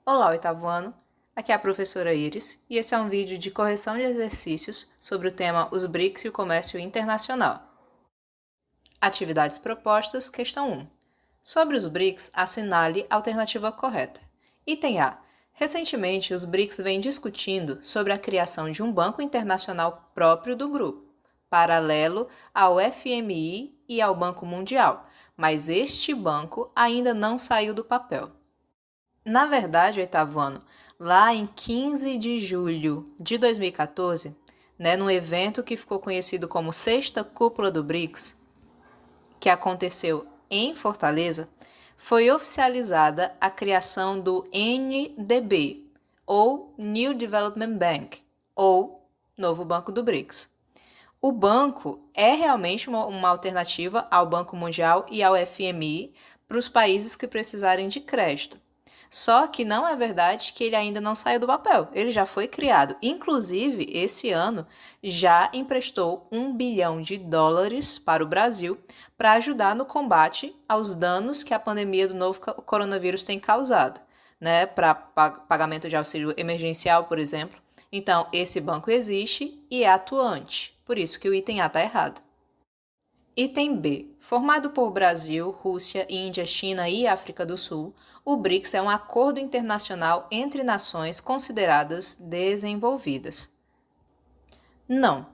Olá, oitavo ano! Aqui é a professora Iris e esse é um vídeo de correção de exercícios sobre o tema Os BRICS e o Comércio Internacional. Atividades propostas, questão 1. Sobre os BRICS, assinale a alternativa correta. Item A. Recentemente, os BRICS vêm discutindo sobre a criação de um banco internacional próprio do grupo, paralelo ao FMI e ao Banco Mundial, mas este banco ainda não saiu do papel. Na verdade, oitavo ano, lá em 15 de julho de 2014, num evento que ficou conhecido como Sexta Cúpula do BRICS, que aconteceu em Fortaleza, foi oficializada a criação do NDB, ou New Development Bank, ou Novo Banco do BRICS. O banco é realmente uma alternativa ao Banco Mundial e ao FMI para os países que precisarem de crédito. Só que não é verdade que ele ainda não saiu do papel, ele já foi criado. Inclusive, esse ano já emprestou US$ 1 bilhão para o Brasil para ajudar no combate aos danos que a pandemia do novo coronavírus tem causado, para pagamento de auxílio emergencial, por exemplo. Então, esse banco existe e é atuante, por isso que o item A está errado. Item B. Formado por Brasil, Rússia, Índia, China e África do Sul, o BRICS é um acordo internacional entre nações consideradas desenvolvidas. Não.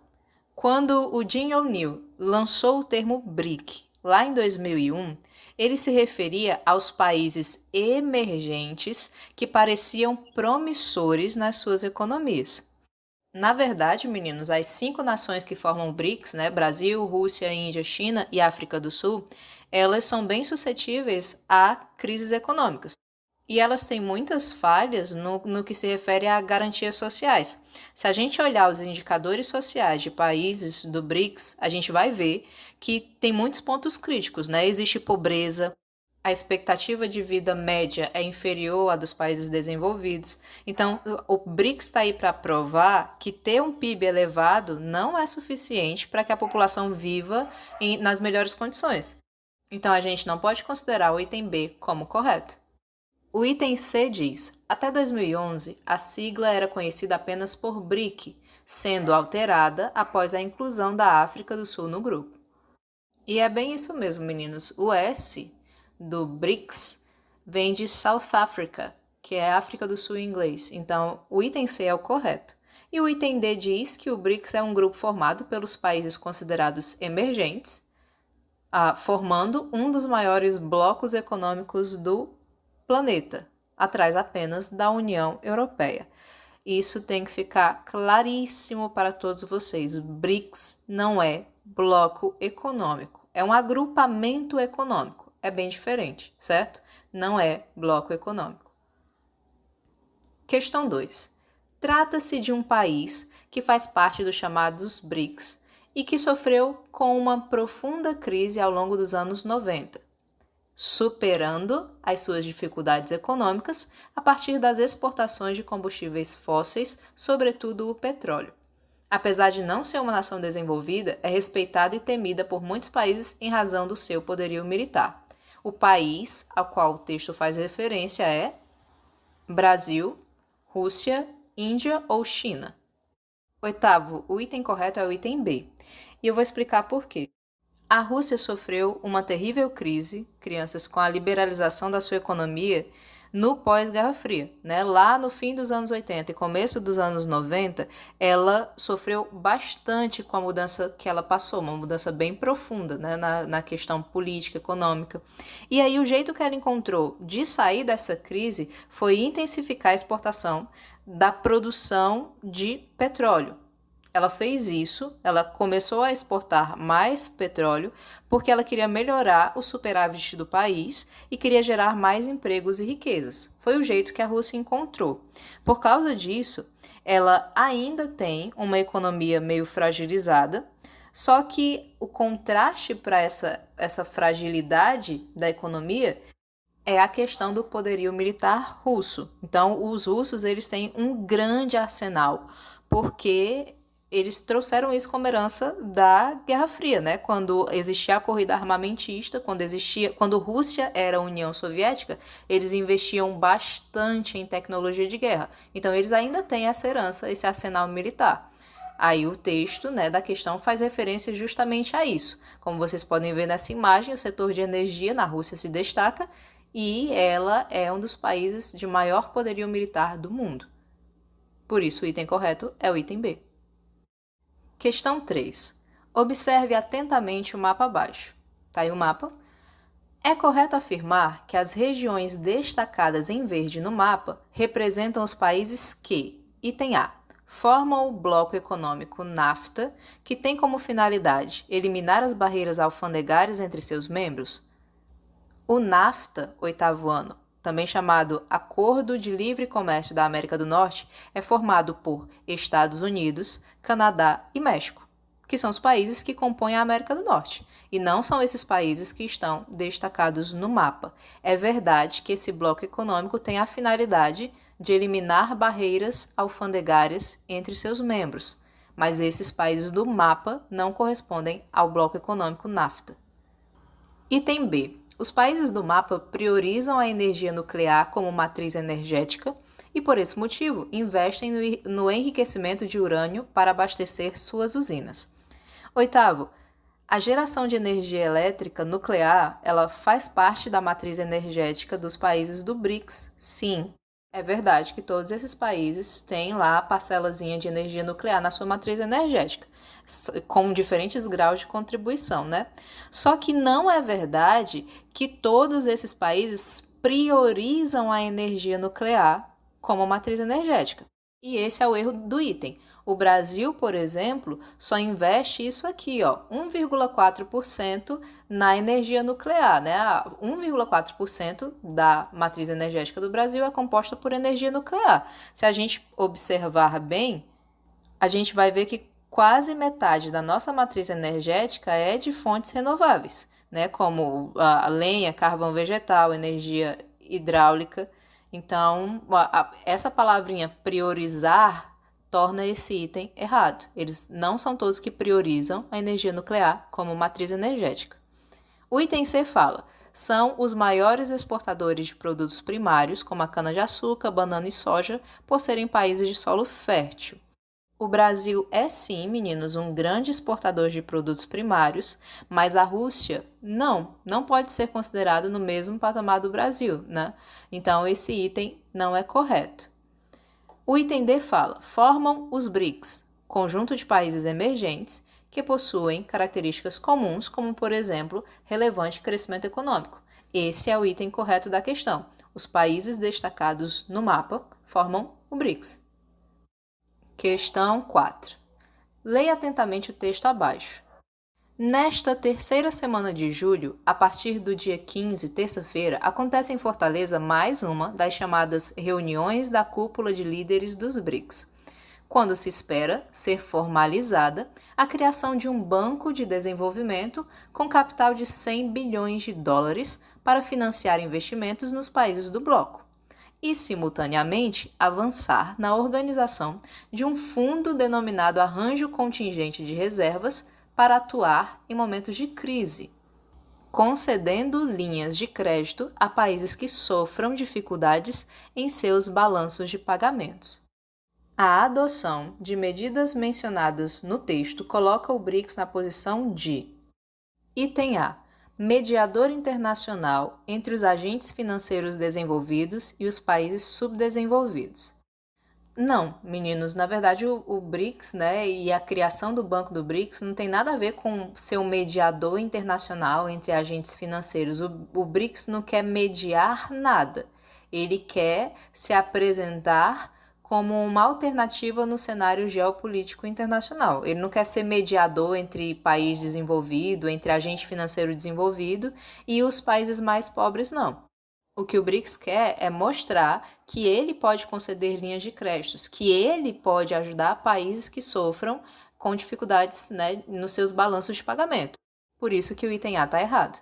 Quando o Jim O'Neill lançou o termo BRIC lá em 2001, ele se referia aos países emergentes que pareciam promissores nas suas economias. Na verdade, meninos, as 5 nações que formam o BRICS, Brasil, Rússia, Índia, China e África do Sul, elas são bem suscetíveis a crises econômicas. E elas têm muitas falhas no que se refere a garantias sociais. Se a gente olhar os indicadores sociais de países do BRICS, a gente vai ver que tem muitos pontos críticos, Existe pobreza, a expectativa de vida média é inferior à dos países desenvolvidos. Então, o BRICS está aí para provar que ter um PIB elevado não é suficiente para que a população viva nas melhores condições. Então, a gente não pode considerar o item B como correto. O item C diz: até 2011, a sigla era conhecida apenas por BRIC, sendo alterada após a inclusão da África do Sul no grupo. E é bem isso mesmo, meninos. O S do BRICS vem de South Africa, que é África do Sul em inglês. Então, o item C é o correto. E o item D diz que o BRICS é um grupo formado pelos países considerados emergentes, formando um dos maiores blocos econômicos do planeta, atrás apenas da União Europeia. Isso tem que ficar claríssimo para todos vocês. BRICS não é bloco econômico, é um agrupamento econômico. É bem diferente, certo? Não é bloco econômico. Questão 2. Trata-se de um país que faz parte dos chamados BRICS e que sofreu com uma profunda crise ao longo dos anos 90, superando as suas dificuldades econômicas a partir das exportações de combustíveis fósseis, sobretudo o petróleo. Apesar de não ser uma nação desenvolvida, é respeitada e temida por muitos países em razão do seu poderio militar. O país ao qual o texto faz referência é Brasil, Rússia, Índia ou China. Oitavo, o item correto é o item B. E eu vou explicar por quê. A Rússia sofreu uma terrível crise, crianças, com a liberalização da sua economia no pós-Guerra Fria. Lá no fim dos anos 80 e começo dos anos 90, ela sofreu bastante com a mudança que ela passou, uma mudança bem profunda na questão política, econômica. E aí o jeito que ela encontrou de sair dessa crise foi intensificar a exportação da produção de petróleo. Ela fez isso, ela começou a exportar mais petróleo porque ela queria melhorar o superávit do país e queria gerar mais empregos e riquezas. Foi o jeito que a Rússia encontrou. Por causa disso, ela ainda tem uma economia meio fragilizada, só que o contraste para essa fragilidade da economia é a questão do poderio militar russo. Então, os russos eles têm um grande arsenal, porque eles trouxeram isso como herança da Guerra Fria, né? Quando existia a corrida armamentista, quando Rússia era a União Soviética, eles investiam bastante em tecnologia de guerra. Então eles ainda têm essa herança, esse arsenal militar. Aí o texto, né, da questão faz referência justamente a isso. Como vocês podem ver nessa imagem, o setor de energia na Rússia se destaca e ela é um dos países de maior poderio militar do mundo. Por isso, o item correto é o item B. Questão 3. Observe atentamente o mapa abaixo. Tá aí o mapa? É correto afirmar que as regiões destacadas em verde no mapa representam os países que, item A, formam o bloco econômico NAFTA, que tem como finalidade eliminar as barreiras alfandegárias entre seus membros? O NAFTA, oitavo ano, também chamado Acordo de Livre Comércio da América do Norte, é formado por Estados Unidos, Canadá e México, que são os países que compõem a América do Norte, e não são esses países que estão destacados no mapa. É verdade que esse bloco econômico tem a finalidade de eliminar barreiras alfandegárias entre seus membros, mas esses países do mapa não correspondem ao bloco econômico NAFTA. Item B. Os países do mapa priorizam a energia nuclear como matriz energética e, por esse motivo, investem no enriquecimento de urânio para abastecer suas usinas. Oitavo, a geração de energia elétrica nuclear, ela faz parte da matriz energética dos países do BRICS, sim. É verdade que todos esses países têm lá a parcelazinha de energia nuclear na sua matriz energética, com diferentes graus de contribuição, né? Só que não é verdade que todos esses países priorizam a energia nuclear como matriz energética. E esse é o erro do item. O Brasil, por exemplo, só investe isso aqui, ó, 1,4% na energia nuclear, né? 1,4% da matriz energética do Brasil é composta por energia nuclear. Se a gente observar bem, a gente vai ver que quase metade da nossa matriz energética é de fontes renováveis, né? Como a lenha, carvão vegetal, energia hidráulica. Então, essa palavrinha priorizar torna esse item errado. Eles não são todos que priorizam a energia nuclear como matriz energética. O item C fala: são os maiores exportadores de produtos primários, como a cana-de-açúcar, banana e soja, por serem países de solo fértil. O Brasil é sim, meninos, um grande exportador de produtos primários, mas a Rússia não pode ser considerado no mesmo patamar do Brasil, né? Então esse item não é correto. O item D fala: formam os BRICS, conjunto de países emergentes que possuem características comuns, como, por exemplo, relevante crescimento econômico. Esse é o item correto da questão. Os países destacados no mapa formam o BRICS. Questão 4. Leia atentamente o texto abaixo. Nesta terceira semana de julho, a partir do dia 15, terça-feira, acontece em Fortaleza mais uma das chamadas reuniões da cúpula de líderes dos BRICS, quando se espera ser formalizada a criação de um banco de desenvolvimento com capital de 100 bilhões de dólares para financiar investimentos nos países do bloco e, simultaneamente, avançar na organização de um fundo denominado Arranjo Contingente de Reservas para atuar em momentos de crise, concedendo linhas de crédito a países que sofram dificuldades em seus balanços de pagamentos. A adoção de medidas mencionadas no texto coloca o BRICS na posição de: item A, mediador internacional entre os agentes financeiros desenvolvidos e os países subdesenvolvidos. Não, meninos, na verdade o BRICS, né, e a criação do Banco do BRICS não tem nada a ver com ser um mediador internacional entre agentes financeiros. O BRICS não quer mediar nada. Ele quer se apresentar como uma alternativa no cenário geopolítico internacional. Ele não quer ser mediador entre país desenvolvido, entre agente financeiro desenvolvido e os países mais pobres, não. O que o BRICS quer é mostrar que ele pode conceder linhas de créditos, que ele pode ajudar países que sofram com dificuldades, né, nos seus balanços de pagamento. Por isso que o item A está errado.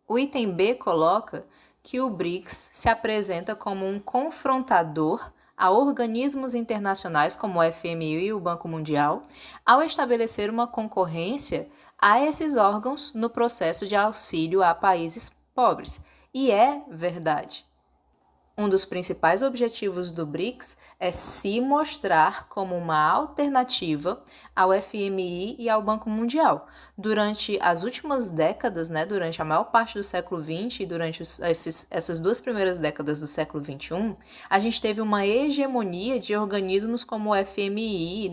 O item B coloca que o BRICS se apresenta como um confrontador a organismos internacionais como o FMI e o Banco Mundial, ao estabelecer uma concorrência a esses órgãos no processo de auxílio a países pobres. E é verdade. Um dos principais objetivos do BRICS é se mostrar como uma alternativa ao FMI e ao Banco Mundial. Durante as últimas décadas, durante a maior parte do século XX e durante essas duas primeiras décadas do século XXI, a gente teve uma hegemonia de organismos como o FMI,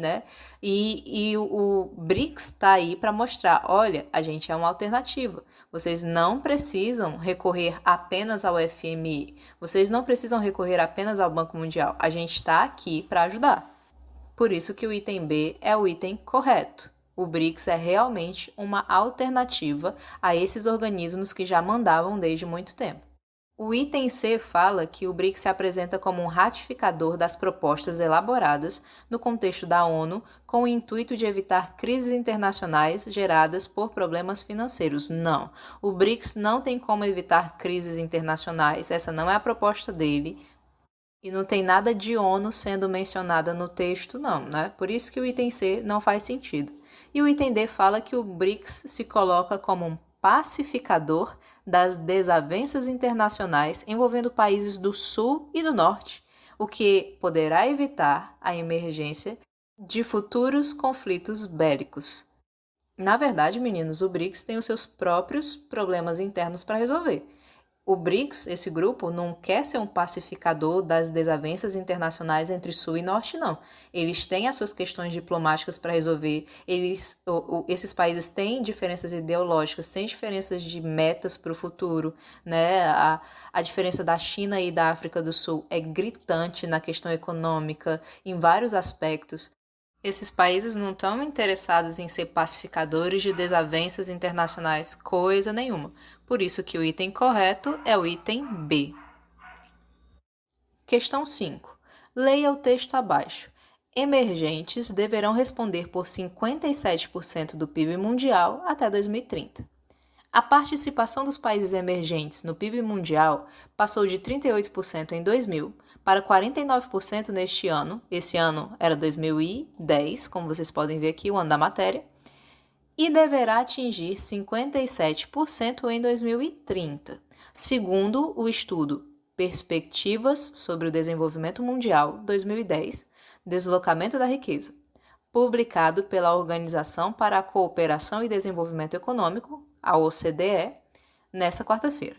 E o BRICS está aí para mostrar, olha, a gente é uma alternativa. Vocês não precisam recorrer apenas ao FMI. Vocês não precisam recorrer apenas ao Banco Mundial. A gente está aqui para ajudar. Por isso que o item B é o item correto. O BRICS é realmente uma alternativa a esses organismos que já mandavam desde muito tempo. O item C fala que o BRICS se apresenta como um ratificador das propostas elaboradas no contexto da ONU com o intuito de evitar crises internacionais geradas por problemas financeiros. Não, o BRICS não tem como evitar crises internacionais, essa não é a proposta dele. E não tem nada de ONU sendo mencionada no texto, não, Por isso que o item C não faz sentido. E o item D fala que o BRICS se coloca como um pacificador das desavenças internacionais envolvendo países do Sul e do Norte, o que poderá evitar a emergência de futuros conflitos bélicos. Na verdade, meninos, o BRICS tem os seus próprios problemas internos para resolver. O BRICS, esse grupo, não quer ser um pacificador das desavenças internacionais entre Sul e Norte, não. Eles têm as suas questões diplomáticas para resolver, esses países têm diferenças ideológicas, têm diferenças de metas para o futuro, A diferença da China e da África do Sul é gritante na questão econômica, em vários aspectos. Esses países não estão interessados em ser pacificadores de desavenças internacionais, coisa nenhuma. Por isso que o item correto é o item B. Questão 5. Leia o texto abaixo. Emergentes deverão responder por 57% do PIB mundial até 2030. A participação dos países emergentes no PIB mundial passou de 38% em 2000 para 49% neste ano. Esse ano era 2010, como vocês podem ver aqui, o ano da matéria, e deverá atingir 57% em 2030, segundo o estudo Perspectivas sobre o Desenvolvimento Mundial 2010, Deslocamento da Riqueza, publicado pela Organização para a Cooperação e Desenvolvimento Econômico, a OCDE, nesta quarta-feira.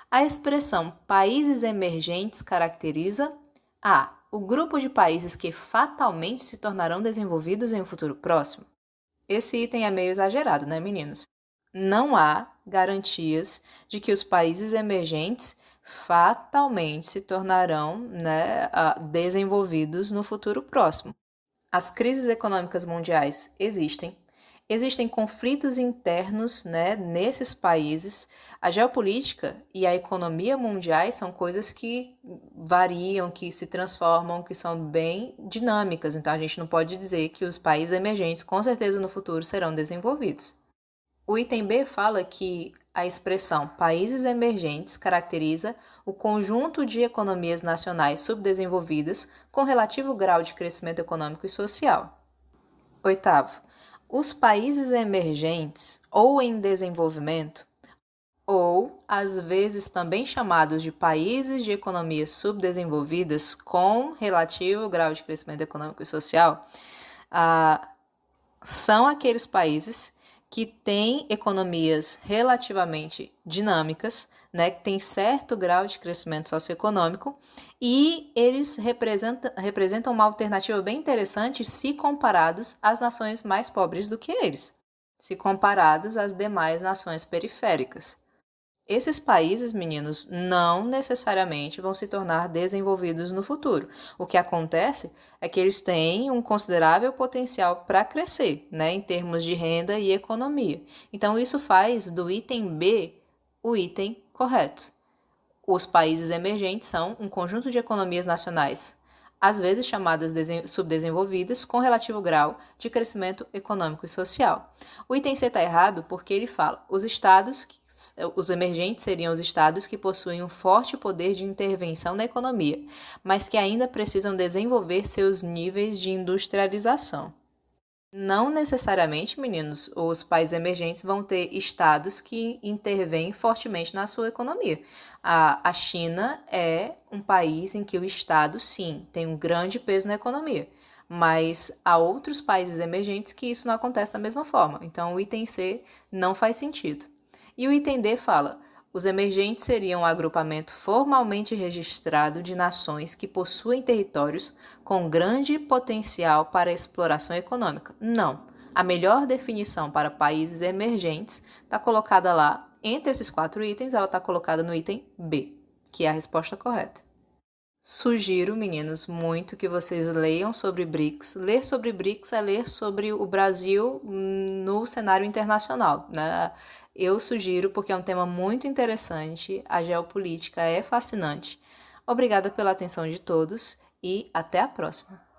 A expressão países emergentes caracteriza a. O grupo de países que fatalmente se tornarão desenvolvidos em um futuro próximo. Esse item é meio exagerado, meninos? Não há garantias de que os países emergentes fatalmente se tornarão desenvolvidos no futuro próximo. As crises econômicas mundiais existem conflitos internos nesses países. A geopolítica e a economia mundiais são coisas que variam, que se transformam, que são bem dinâmicas. Então, a gente não pode dizer que os países emergentes, com certeza, no futuro serão desenvolvidos. O item B fala que a expressão países emergentes caracteriza o conjunto de economias nacionais subdesenvolvidas com relativo grau de crescimento econômico e social. 8º. Os países emergentes ou em desenvolvimento, ou às vezes também chamados de países de economias subdesenvolvidas com relativo grau de crescimento econômico e social, são aqueles países que têm economias relativamente dinâmicas, que têm certo grau de crescimento socioeconômico, e eles representam uma alternativa bem interessante se comparados às nações mais pobres do que eles, se comparados às demais nações periféricas. Esses países, meninos, não necessariamente vão se tornar desenvolvidos no futuro. O que acontece é que eles têm um considerável potencial para crescer, em termos de renda e economia. Então, isso faz do item B o item correto. Os países emergentes são um conjunto de economias nacionais às vezes chamadas subdesenvolvidas, com relativo grau de crescimento econômico e social. O item C está errado porque ele fala: os emergentes seriam os estados que possuem um forte poder de intervenção na economia, mas que ainda precisam desenvolver seus níveis de industrialização. Não necessariamente, meninos, os países emergentes vão ter estados que intervêm fortemente na sua economia. A China é um país em que o estado, sim, tem um grande peso na economia, mas há outros países emergentes que isso não acontece da mesma forma. Então, o item C não faz sentido. E o item D fala: os emergentes seriam um agrupamento formalmente registrado de nações que possuem territórios com grande potencial para exploração econômica. Não. A melhor definição para países emergentes está colocada lá, entre esses 4 itens, ela está colocada no item B, que é a resposta correta. Sugiro, meninos, muito que vocês leiam sobre BRICS. Ler sobre BRICS é ler sobre o Brasil no cenário internacional, né? Eu sugiro porque é um tema muito interessante, a geopolítica é fascinante. Obrigada pela atenção de todos e até a próxima!